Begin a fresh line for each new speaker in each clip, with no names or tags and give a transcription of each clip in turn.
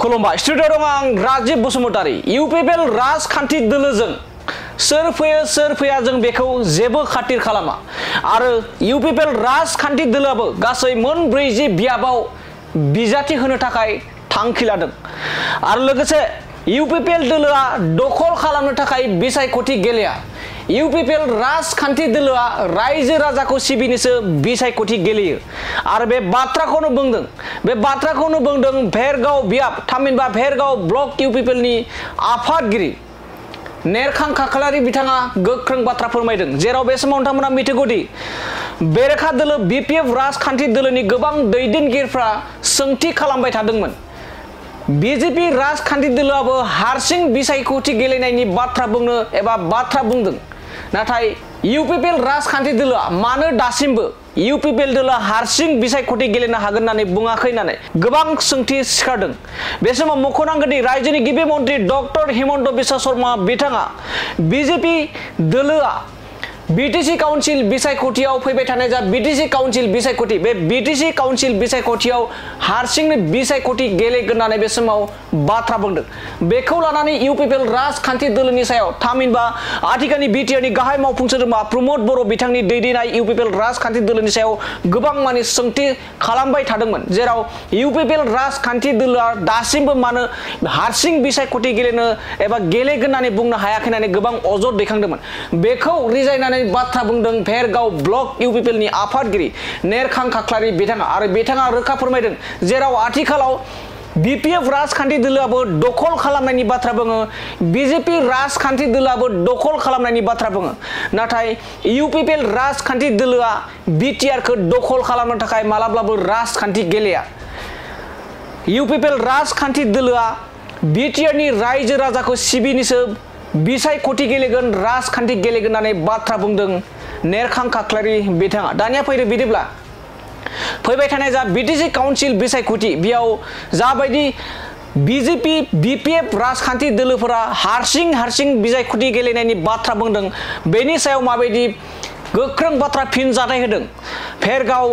खुलुमबाय स्टुडिअ दं आं राजिब बसुमतारी इउपिपिएल राजखान्थि दोलोजों सोर फैया जों बेखौ जेबो खातिर खालामा आरो इउपिपिएल राजखान्थि दोलोआबो गासै मोन 40 बियाबाव बिजाथि होनो थाखाय थांखि लादों आरो लोगोसे इउपिपिएल दोलोआ दखल खालामनो थाखाय बिसायख'थि गेलेया इउपिपिएल राजखान्थि दोलोआ रायजो राजाखौ सिबिनोसो बिसायख'थि गेलेयो आरो बे बाथ्राखौनो बुंदों भेरगाव बियाब थामहिनबा भेरगाव ब्लक इउपिपिएलनि आफादगिरि नेरखां खाख्लारि बिथाङा गोख्रों बाथ्रा फोरमायदों जेराव बे समाव नोंथांमोना मिथिगौदि बेरेखा दोलो बिपिएफ राजखान्थि दोलोनि गोबां दैदेनगिरिफ्रा सोंथि खालामबाय थादोंमोन बिजेपि राजखान्थि दोलोआबो हारसिं बिसायख'थि गेलेनायनि बाथ्रा बुंनो एबा बाथ्रा बुंदों नाथाय इउपिपिएल राजखान्थि दोलोआ मानो दासिमबो इउपिपिएल दोलोआ हारसिं बिसायख'थि गेलेनो हागोन होननानै बुङाखै होननानै गोबां सोंथि सिखारदों बे समाव मख'नांगोनदि रायजोनि गिबि मन्त्रि डक्टर हिमन्त बिश्व शर्मा बिथाङा बिजेपि दोलोआ बिटिसि काउन्सिल बिसायख'थियाव फैबाय थानाय जा बिटिसि काउन्सिल बिसायख'थि बे बिटिसि काउन्सिल बिसायख'थियाव हारसिंनो बिसायख'थि गेलेगोन होननानै बे समाव बाथ्रा बुंदों बेखौ लानानै इउपिपिएल राजखान्थि दोलोनि सायाव थामहिनबा आथिखालनि बिटिआरनि गाहाय मावफुं सोद्रोमा प्रमद बर' बिथांनि दैदेननाय इउपिपिएल राजखान्थि दोलोनि सायाव गोबां माने सोंथि खालामबाय थादोंमोन जेराव इउपिपिएल राजखान्थि दोलोआ दासिमबो मानो हारसिं बिसायख'थि गेलेनो एबा गेलेगोन होननानै बुंनो हायाखै होननानै गोबां अजद दैखांदोंमोन बेखौ रिजायनानै बाथ्रा बुंदों भेरगाव ब्लक इउपिपिएलनि आफादगिरि नेरखां खाख्लारि बिथाङा आरो बिथाङा रोखा फोरमायदों जेराव आथिखालाव बिपिएफ राजखान्थि दोलोआबो दखल खालामनायनि बाथ्रा बुङो बिजेपि राजखान्थि दोलोआबो दखल खालामनायनि बाथ्रा बुङो नाथाय इउपिपिएल राजखान्थि दोलोआ बिटिआरखौ दखल खालामनो थाखाय मालाब्लाबो राजखान्थि गेलेया इउपिपिएल राजखान्थि दोलोआ बिटिआरनि रायजो राजाखौ सिबिनोसो बिसायख'थि गेलेगोन राजखान्थि गेलेगोन होननानै बाथ्रा बुंदों नेरखां खाख्लारि बिथाङा दानिया फैदो बिदिब्ला फैबाय थानाय जा बिटिसि काउन्सिल बिसायख'थि बेयाव जाबायदि बिजेपि बिपिएफ राजखान्थि दोलोफोरा हारसिं बिसायख'थि गेलेनायनि बाथ्रा बुंदों बेनि सायाव माबायदि गोख्रों बाथ्रा फिनजाथाय होदों भेरगाव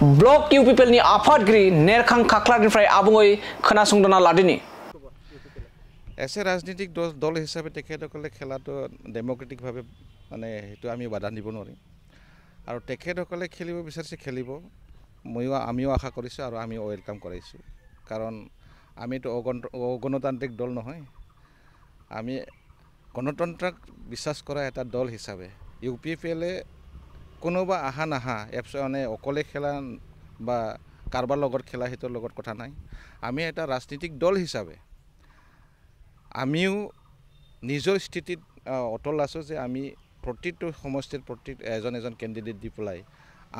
ब्लक इउपिपिएलनि आफादगिरि नेरखां खाख्लारिनिफ्राय आबुङै खोनासंदोना लादिनि
एसे राजनीतिक दल हिसापे तेखेतসকলে খেলাটো ডেমক্ৰেটিকভাৱে মানে সেইটো আমি বাধা দিব নোৱাৰিম আৰু তেখেতসকলে খেলিব বিচাৰিছে খেলিব আমিও আশা কৰিছোঁ আৰু আমি ওয়েলকাম কৰাইছোঁ কাৰণ আমিতো গণতান্ত্ৰিক দল নহয় আমি গণতন্ত্ৰক বিশ্বাস কৰা এটা দল হিচাপে ইউপিপিএলে কোনোবা আহা নাহা মানে অকলে খেলা বা কাৰোবাৰ লগত খেলা হিতৰ লগত কথা নাই আমি এটা ৰাজনীতিক দল হিচাপে আমিও নিজৰ স্থিতিত অটল আছোঁ যে আমি প্ৰতিটো সমষ্টিৰ প্ৰতি এজন কেণ্ডিডেট দি পেলাই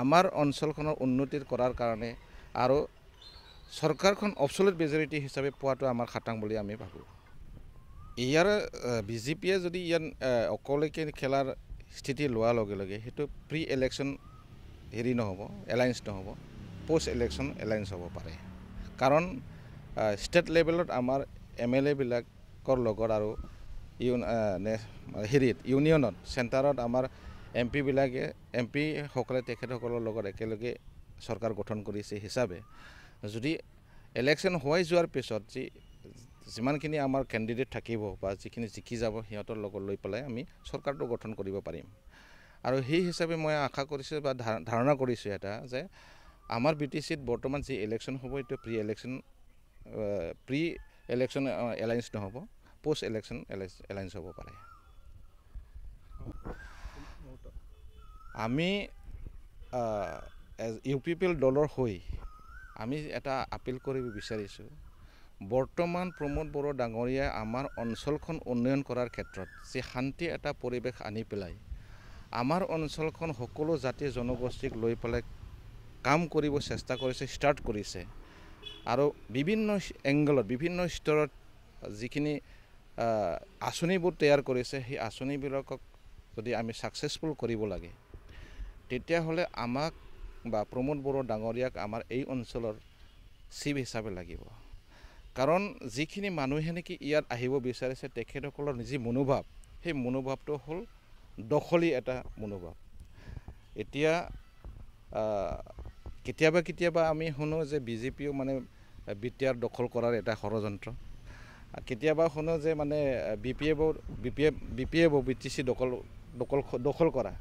আমাৰ অঞ্চলখনৰ উন্নতিৰ কৰাৰ কাৰণে আৰু চৰকাৰখন অবছলিউট মেজৰিটি হিচাপে পোৱাটো আমাৰ খাটাং বুলি আমি ভাবোঁ ইয়াৰ বিজেপিয়ে যদি ইয়াৰ অকলেকে খেলাৰ স্থিতি লোৱাৰ লগে লগে সেইটো প্ৰি ইলেকশ্যন হেৰি নহ'ব এলায়েন্স নহ'ব পোষ্ট ইলেকশ্যন এলায়েন্স হ'ব পাৰে কাৰণ ষ্টেট লেভেলত আমাৰ MLA বিলাকৰ লগত আৰু হেৰিত ইউনিয়নত চেণ্টাৰত আমাৰ MP বিলাকে MP সকলে তেখেতসকলৰ লগত একেলগে চৰকাৰ গঠন কৰিছে হিচাপে যদি ইলেকশ্যন হৈ যোৱাৰ পিছত যিমানখিনি আমাৰ কেণ্ডিডেট থাকিব বা যিখিনি জিকি যাব সিহঁতৰ লগত লৈ পেলাই আমি চৰকাৰটো গঠন কৰিব পাৰিম আৰু সেই হিচাপে মই আশা কৰিছোঁ বা ধাৰণা কৰিছোঁ এটা যে আমাৰ বিটিচিত বৰ্তমান যি ইলেকশ্যন হ'ব এইটো প্ৰি ইলেকশ্যন এলায়েন্স নহ'ব পোষ্ট ইলেকশ্যন এলায়েন্স হ'ব পাৰে আমি ইউপিপিএল দলৰ হৈ আমি এটা আপিল কৰিব বিচাৰিছোঁ বৰ্তমান প্ৰমোদ বড়ো ডাঙৰীয়াই আমাৰ অঞ্চলখন উন্নয়ন কৰাৰ ক্ষেত্ৰত যে শান্তি এটা পৰিৱেশ আনি পেলাই আমাৰ অঞ্চলখন সকলো জাতি জনগোষ্ঠীক লৈ পেলাই কাম কৰিব চেষ্টা কৰিছে ষ্টাৰ্ট কৰিছে আৰু বিভিন্ন এংগলত বিভিন্ন স্তৰত যিখিনি আঁচনিবোৰ তৈয়াৰ কৰিছে সেই আঁচনিবিলাকক যদি আমি সাকসেসফুল কৰিব লাগে তেতিয়াহ'লে আমাক বা প্ৰমোদ বড়ো ডাঙৰীয়াক আমাৰ এই অঞ্চলৰ চিফ হিচাপে লাগিব কাৰণ যিখিনি মানুহে নেকি ইয়াত আহিব বিচাৰিছে তেখেতসকলৰ নিজি মনোভাৱ সেই মনোভাৱটো হ'ল দখলী এটা মনোভাৱ এতিয়া কেতিয়াবা আমি শুনো যে বিজেপিও মানে বিটিআৰ দখল কৰাৰ এটা ষড়যন্ত্ৰ কেতিয়াবা শুনো যে মানে বিপিএফ বিটিচি দখল কৰা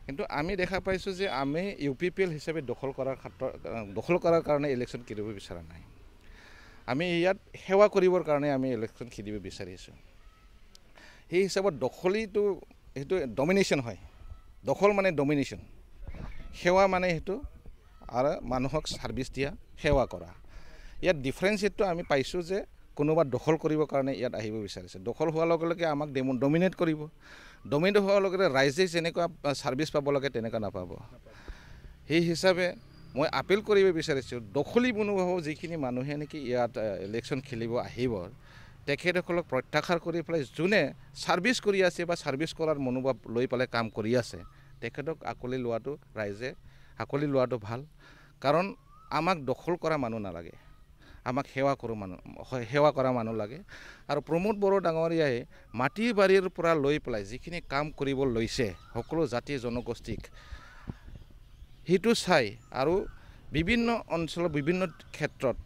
কিন্তু আমি দেখা পাইছোঁ যে আমি ইউপিপিএল হিচাপে দখল কৰাৰ কাৰণে ইলেকশ্যন খেলিব বিচৰা নাই আমি ইয়াত সেৱা কৰিবৰ কাৰণে আমি ইলেকশ্যন খেলিব বিচাৰিছোঁ সেই হিচাপত দখলিটো সেইটো ডমিনেশ্যন হয় দখল মানে ডমিনেশ্যন সেৱা মানে সেইটো আৰু মানুহক ছাৰ্ভিচ দিয়া সেৱা কৰা ইয়াত ডিফাৰেঞ্চটো আমি পাইছোঁ যে কোনোবা দখল কৰিবৰ কাৰণে ইয়াত আহিব বিচাৰিছে দখল হোৱাৰ লগে লগে আমাক ডমিনেট কৰিব ডমিনেট হোৱাৰ লগে লগে ৰাইজে যেনেকুৱা ছাৰ্ভিচ পাব লাগে তেনেকুৱা নাপাব সেই হিচাপে মই আপিল কৰিব বিচাৰিছোঁ দখলী মনোভাৱ যিখিনি মানুহে নেকি ইয়াত ইলেকশ্যন খেলিব আহিব তেখেতসকলক প্ৰত্যাহাৰ কৰি পেলাই যোনে ছাৰ্ভিচ কৰি আছে বা ছাৰ্ভিচ কৰাৰ মনোভাৱ লৈ পেলাই কাম কৰি আছে তেখেতক আকলি লোৱাটো ৰাইজে আকলি লোৱাটো ভাল কাৰণ আমাক দখল কৰা মানুহ নালাগে আমাক সেৱা কৰা মানুহ লাগে আৰু প্ৰমোদ বড়ো ডাঙৰীয়াই মাটি বাৰীৰ পৰা লৈ পেলাই যিখিনি কাম কৰিব লৈছে সকলো জাতি জনগোষ্ঠীক সেইটো চাই আৰু বিভিন্ন অঞ্চলৰ বিভিন্ন ক্ষেত্ৰত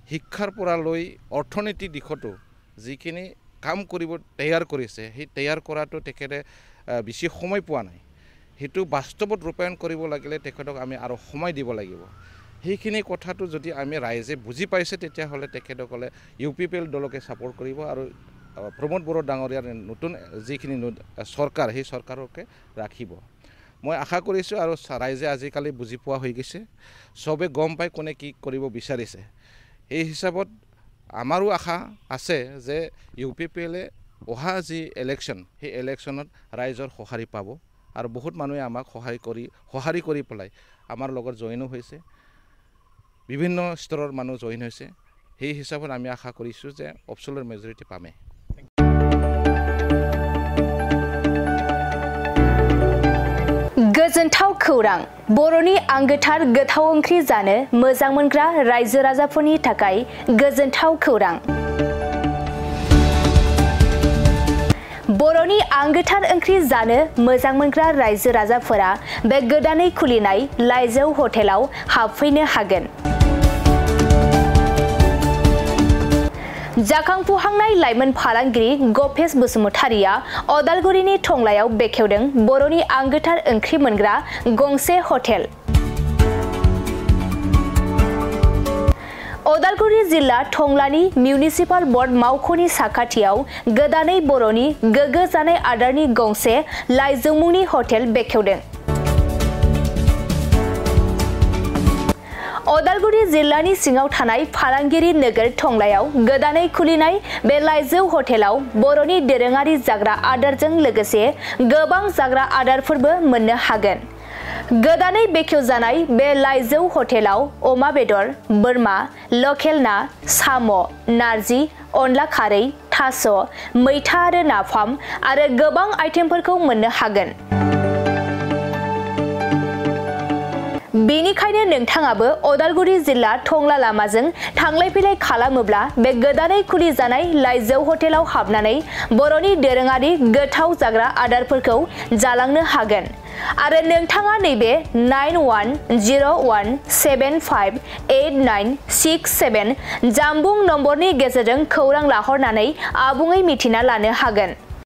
শিক্ষাৰ পৰা লৈ অৰ্থনৈতিক দিশতো যিখিনি কাম কৰিব তৈয়াৰ কৰিছে সেই তৈয়াৰ কৰাটো তেখেতে বেছি সময় পোৱা নাই সেইটো বাস্তৱত ৰূপায়ণ কৰিব লাগিলে তেখেতক আমি আৰু সময় দিব লাগিব সেইখিনি কথাটো যদি আমি ৰাইজে বুজি পাইছে তেতিয়াহ'লে তেখেতসকলে ইউপিপিএল দলকে ছাপোৰ্ট কৰিব আৰু প্ৰমোদ বড়ো ডাঙৰীয়াৰ নতুন যিখিনি চৰকাৰ সেই চৰকাৰকে ৰাখিব মই আশা কৰিছোঁ আৰু ৰাইজে আজিকালি বুজি পোৱা হৈ গৈছে চবে গম পাই কোনে কি কৰিব বিচাৰিছে এই হিচাপত আমাৰো আশা আছে যে ইউপিপিএলে অহা যি ইলেকশ্যন সেই ইলেকশ্যনত ৰাইজৰ সঁহাৰি পাব আৰু বহুত মানুহে আমাক সঁহাৰি কৰি পেলাই আমাৰ লগত জইনো হৈছে বিভিন্ন স্তৰৰ মানুহ জইন হৈছে সেই হিচাপত আমি আশা কৰিছোঁ যে অবছলৰ মেজৰিটি পামে
गोजोनथाव खौरां बर'नि आंगोथार गोथाव ओंख्रि जानो मोजां मोनग्रा रायजो राजाफोरनि थाखाय गोजोनथाव खौरां बर'नि आंगोथार ओंख्रि जानो मोजां मोनग्रा रायजो राजाफोरा बे गोदानै खुलिनाय लाइजौ हटेलाव हाबफैनो हागोन जाखांफुहांनाय लाइमोन फालांगिरि गपेश बसुमतारिया अदालगुरिनि टंलायाव बेखेवदों बर'नि आंगोथार ओंख्रि मोनग्रा गंसे हटेल अदालगुरि जिल्ला टंलानि मिउनिसिपाल बर्ड मावख'नि साखाथियाव गोदानै बर'नि गोग्गो जानाय आदारनि गंसे लाइजौ मुंनि हटेल बेखेवदों अदालगुरि जिल्लानि सिङाव थानाय फालांगिरि नोगोर टंलायाव गोदानै खुलिनाय बे लाइजौ हटेलाव बर'नि दोरोङारि जाग्रा आदारजों लोगोसे गोबां जाग्रा आदारफोरबो मोननो हागोन गोदानै बेखेवजानाय बे लाइजौ हटेलाव अमा बेदर बोरमा लकेल ना साम' नारजि अनला खारै थास' मैथा आरो नाफाम आरो गोबां आइटेमफोरखौ मोननो हागोन बेनिखायनो नोंथाङाबो अदालगुरि जिल्ला टंला लामाजों थांलाय फैलाय खालामोब्ला बे गोदानै खुलि जानाय लाइजौ हटेलाव हाबनानै बर'नि दोरोङारि गोथाव जाग्रा आदारफोरखौ जालांनो हागोन आरो नोंथाङा नैबे 9101758967 जानबुं नम्बरनि गेजेरजों खौरां लाहरनानै आबुङै मिथिना लानो हागोन